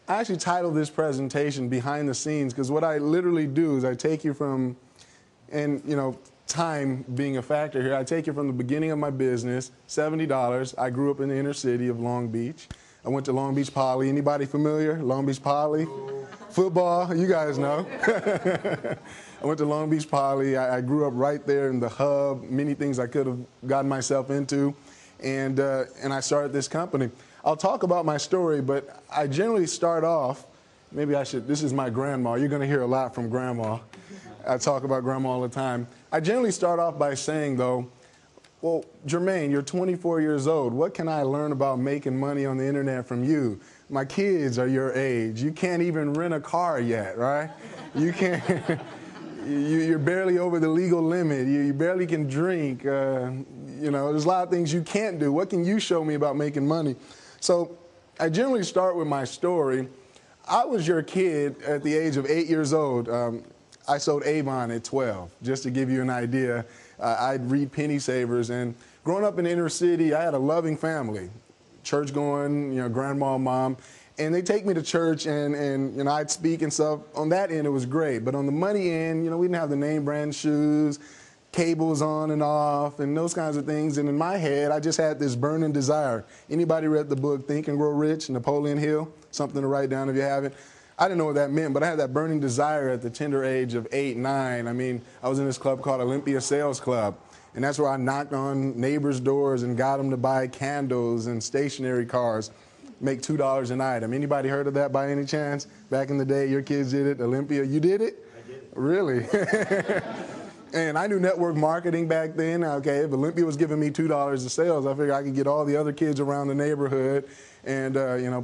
I actually titled this presentation Behind the Scenes, because what I literally do is I take you from, and time being a factor here, I take you from the beginning of my business, $70. I grew up in the inner city of Long Beach. I went to Long Beach Poly. Anybody familiar? Long Beach Poly? Football, you guys know. I went to Long Beach Poly. I grew up right there in the hub, many things I could have gotten myself into, and I started this company. I'll talk about my story, but I generally start off, maybe I should, this is my grandma. You're going to hear a lot from grandma. I talk about grandma all the time. I generally start off by saying, though, well, Jermaine, you're 24 years old. What can I learn about making money on the internet from you? My kids are your age. You can't even rent a car yet, right? You can't. You're barely over the legal limit. You barely can drink. There's a lot of things you can't do. What can you show me about making money? So I generally start with my story. I was your kid at the age of 8 years old. I sold Avon at 12, just to give you an idea. I'd read penny savers, and growing up in the inner city, I had a loving family, church going, grandma and mom, and they take me to church, and I'd speak and stuff. On that end, it was great, but on the money end, we didn't have the name brand shoes, cables on and off, and those kinds of things. And in my head, I just had this burning desire. Anybody read the book Think and Grow Rich, Napoleon Hill? Something to write down if you haven't. I didn't know what that meant, but I had that burning desire at the tender age of 8, 9. I mean, I was in this club called Olympia Sales Club, and that's where I knocked on neighbors' doors and got them to buy candles and stationary cars, make $2 an item. Anybody heard of that by any chance? Back in the day, your kids did it. Olympia, you did it? I did it. Really? And I knew network marketing back then. Okay, if Olympia was giving me $2 of sales, I figured I could get all the other kids around the neighborhood and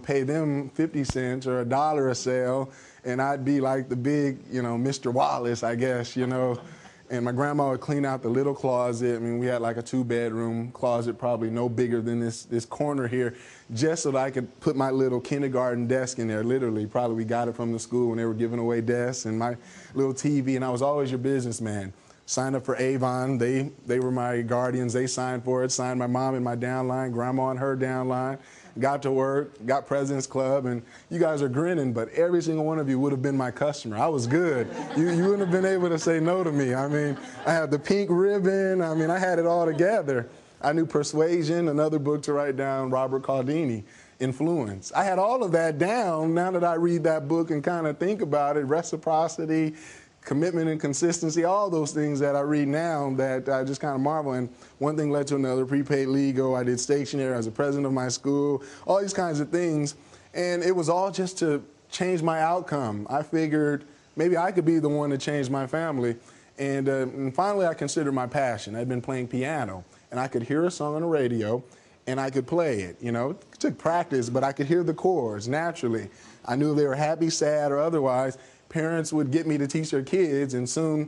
pay them 50 cents or $1 a sale, and I'd be like the big, Mr. Wallace, I guess, And my grandma would clean out the little closet. I mean, we had like a 2-bedroom closet, probably no bigger than this corner here, just so that I could put my little kindergarten desk in there, literally. Probably we got it from the school when they were giving away desks, and my little TV, and I was always your businessman. Signed up for Avon. They were my guardians. They signed for it. Signed my mom in my downline, grandma in her downline. Got to work, got President's Club, and you guys are grinning, but every single one of you would have been my customer. I was good. You wouldn't have been able to say no to me. I mean, I had the pink ribbon. I mean, I had it all together. I knew Persuasion, another book to write down, Robert Cialdini, Influence. I had all of that down. Now that I read that book and kind of think about it, reciprocity, commitment and consistency, all those things that I read now that I just kind of marvel. And one thing led to another, prepaid legal, I did stationery, I was the president of my school, all these kinds of things. And it was all just to change my outcome. I figured maybe I could be the one to change my family. And finally, I considered my passion. I'd been playing piano, and I could hear a song on the radio, and I could play it. It took practice, but I could hear the chords naturally. I knew if they were happy, sad, or otherwise. Parents would get me to teach their kids, and soon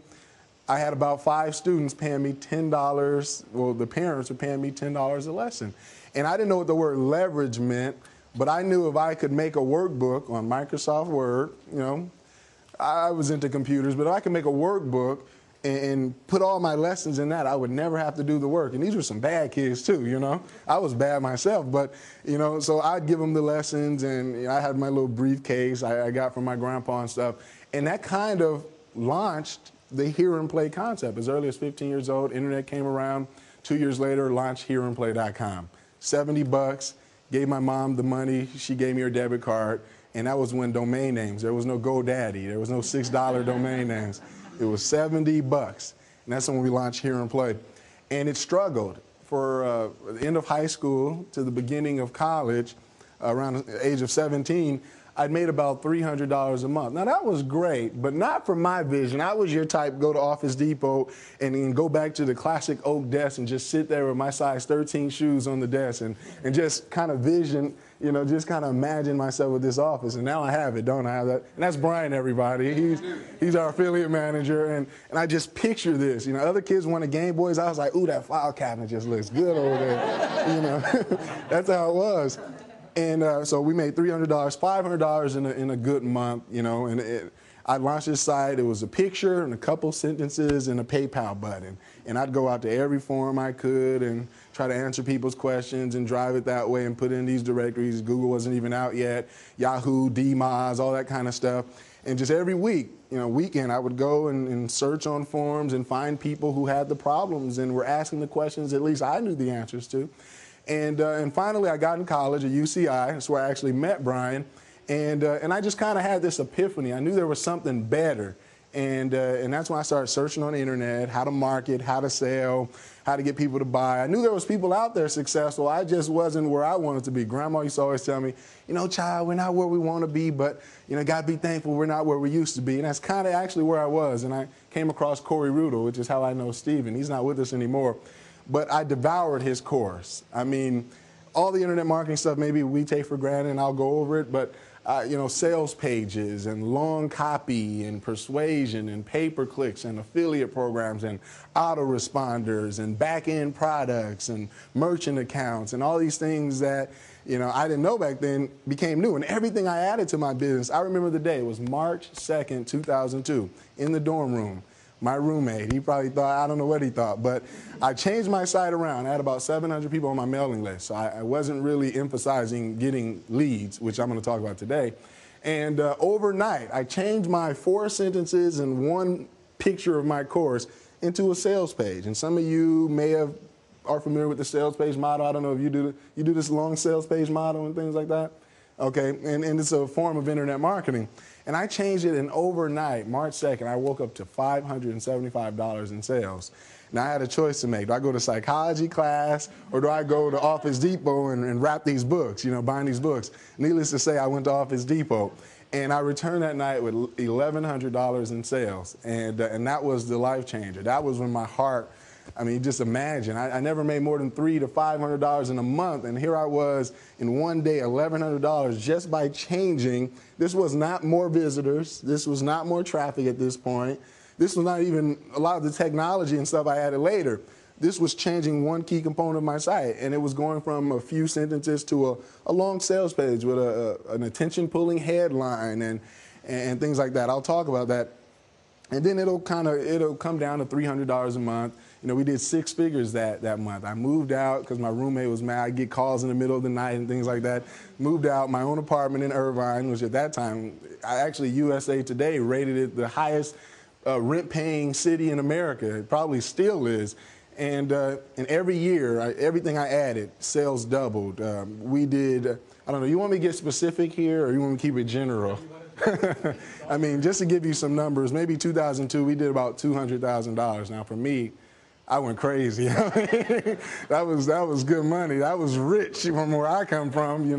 I had about 5 students paying me $10. Well, the parents were paying me $10 a lesson. And I didn't know what the word leverage meant, but I knew if I could make a workbook on Microsoft Word, I was into computers, but if I could make a workbook and put all my lessons in that, I would never have to do the work. And these were some bad kids too, I was bad myself, but, so I'd give them the lessons, and I had my little briefcase I got from my grandpa and stuff. And that kind of launched the Hear and Play concept. As early as 15 years old, internet came around. 2 years later, launched hearandplay.com. $70, gave my mom the money. She gave me her debit card. And that was when domain names, there was no GoDaddy. There was no $6 domain names. It was $70. And that's when we launched Hear and Play. And it struggled for the end of high school to the beginning of college, around the age of 17. I'd made about $300 a month. Now, that was great, but not for my vision. I was your type, go to Office Depot and go back to the classic oak desk and just sit there with my size 13 shoes on the desk and just kind of vision, just kind of imagine myself with this office. And now I have it, don't I? Have that? And that's Brian, everybody. He's our affiliate manager, and I just picture this. Other kids wanted Game Boys. I was like, ooh, that file cabinet just looks good over there. That's how it was. And so we made $300, $500 in a good month, and I launched this site. It was a picture and a couple sentences and a PayPal button. And I'd go out to every forum I could and try to answer people's questions and drive it that way and put in these directories. Google wasn't even out yet. Yahoo, DMOZ, all that kind of stuff. And just every week, weekend, I would go and search on forums and find people who had the problems and were asking the questions at least I knew the answers to. And finally, I got in college at UCI. That's where I actually met Brian. And I just kind of had this epiphany. I knew there was something better. And that's when I started searching on the internet, how to market, how to sell, how to get people to buy. I knew there was people out there successful. I just wasn't where I wanted to be. Grandma used to always tell me, child, we're not where we want to be, but, got to be thankful we're not where we used to be. And that's kind of actually where I was. And I came across Corey Rudel, which is how I know Stephen. He's not with us anymore. But I devoured his course. I mean, all the internet marketing stuff maybe we take for granted, and I'll go over it, but sales pages and long copy and persuasion and pay-per-clicks and affiliate programs and autoresponders and back-end products and merchant accounts and all these things that I didn't know back then became new. And everything I added to my business, I remember the day. It was March 2nd, 2002, in the dorm room. My roommate, he probably thought, I don't know what he thought, but I changed my site around. I had about 700 people on my mailing list, so I wasn't really emphasizing getting leads, which I'm going to talk about today. And overnight, I changed my 4 sentences and 1 picture of my course into a sales page. And some of you are familiar with the sales page model. I don't know if you do this long sales page model and things like that. Okay, and it's a form of internet marketing. And I changed it, and overnight, March 2nd, I woke up to $575 in sales. Now, I had a choice to make. Do I go to psychology class, or do I go to Office Depot and wrap these books, buying these books? Needless to say, I went to Office Depot, and I returned that night with $1,100 in sales, and that was the life changer. That was when my heart, just imagine. I never made more than $300 to $500 in a month, and here I was in one day, $1,100 just by changing. This was not more visitors. This was not more traffic at this point. This was not even a lot of the technology and stuff I added later. This was changing one key component of my site, and it was going from a few sentences to a long sales page with an attention-pulling headline and things like that. I'll talk about that. And then it'll come down to $300 a month. We did 6 figures that month. I moved out because my roommate was mad. I'd get calls in the middle of the night and things like that. Moved out, my own apartment in Irvine, which at that time, USA Today rated it the highest rent-paying city in America. It probably still is. And every year, everything I added, sales doubled. We did, I don't know, you want me to get specific here, or you want me to keep it general? Just to give you some numbers, maybe 2002, we did about $200,000. Now, for me, I went crazy. That was good money. That was rich from where I come from,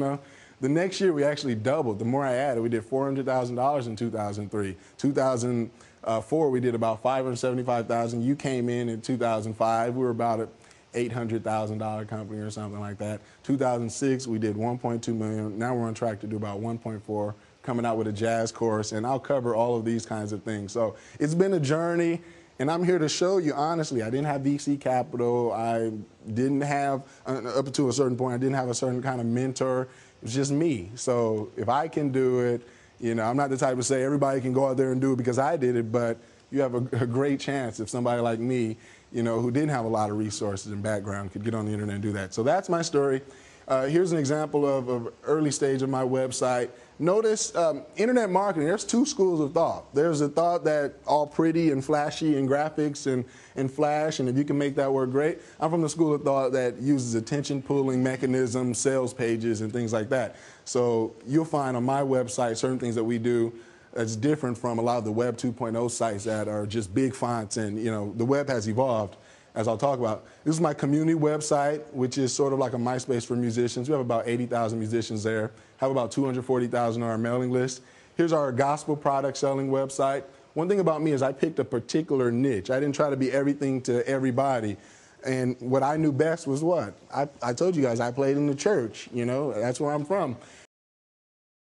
The next year, we actually doubled. The more I added, we did $400,000 in 2003. 2004, we did about $575,000. You came in 2005. We were about an $800,000 company or something like that. 2006, we did $1.2 million. Now we're on track to do about $1.4, coming out with a jazz course, and I'll cover all of these kinds of things. So it's been a journey. And I'm here to show you, honestly, I didn't have VC capital. I didn't have, up to a certain point, I didn't have a certain kind of mentor. It was just me. So if I can do it, I'm not the type to say everybody can go out there and do it because I did it, but you have a great chance if somebody like me, who didn't have a lot of resources and background could get on the internet and do that. So that's my story. Here's an example of early stage of my website. Notice internet marketing, there's 2 schools of thought. There's a thought that all pretty and flashy and graphics and flash, and if you can make that work, great. I'm from the school of thought that uses attention-pulling mechanisms, sales pages, and things like that. So you'll find on my website certain things that we do that's different from a lot of the Web 2.0 sites that are just big fonts, and the web has evolved, as I'll talk about. This is my community website, which is sort of like a MySpace for musicians. We have about 80,000 musicians there, have about 240,000 on our mailing list. Here's our gospel product selling website. One thing about me is I picked a particular niche. I didn't try to be everything to everybody. And what I knew best was what? I told you guys I played in the church, that's where I'm from.